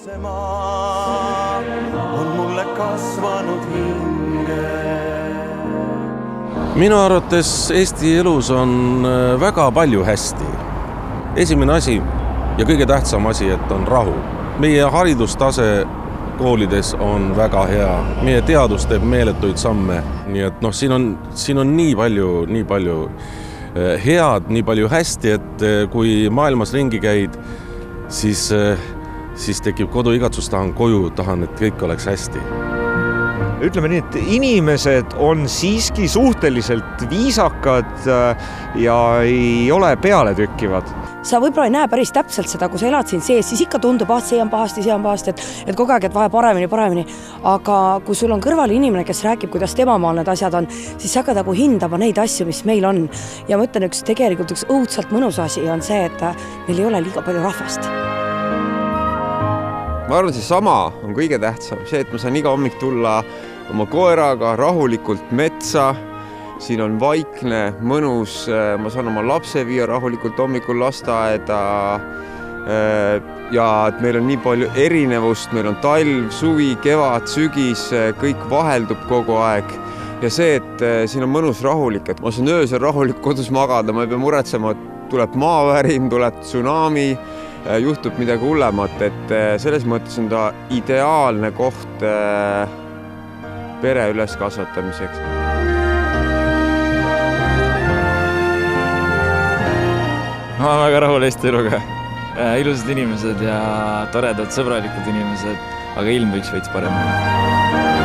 see maa on mulle kasvanud hinge. Minu arvates Eesti elus on väga palju hästi. Esimene asi ja kõige tähtsam asi, et on rahu. Meie haridustase koolides on väga hea. Meie teadus teeb meeletuid samme. Nii et siin on nii palju head, nii palju hästi, et kui maailmas ringi käid, siis tekib koduigatsus, tahan koju, tahan, et kõik oleks hästi. Ütleme nii, et inimesed on siiski suhteliselt viisakad ja ei ole peale tükkivad. Sa võib-olla ei näe päris täpselt seda, kui sa elad siin sees, siis ikka tundub, see on pahasti, et kogu aeg, et vaja paremini. Aga kui sul on kõrval inimene, kes räägib, kuidas tema maal need asjad on, siis sa hakkad nagu hindama neid asju, mis meil on. Ja ma ütlen, tegelikult üks õudselt mõnus asi on see, et meil ei ole liiga palju rahvast. Ma arvan, see sama on kõige tähtsam. See, et ma saan iga hommik tulla oma koeraga rahulikult metsa. Siin on vaikne, mõnus, ma saan oma lapse viia rahulikult hommikul lasteaeda ja et meil on nii palju erinevust, meil on talv, suvi, kevad, sügis, kõik vaheldub kogu aeg ja see, et siin on mõnus rahulik, et ma saan öösel rahulik kodus magada, ma ei pea muretsema, et tuleb maavärin, tuleb tsunami, juhtub midagi hullemat, et selles mõttes on ta ideaalne koht pere üles kasvatamiseks. Ma olen väga rahul Eesti eluga. Ilusad inimesed ja toredad, sõbralikud inimesed, aga ilm võiks veits parem.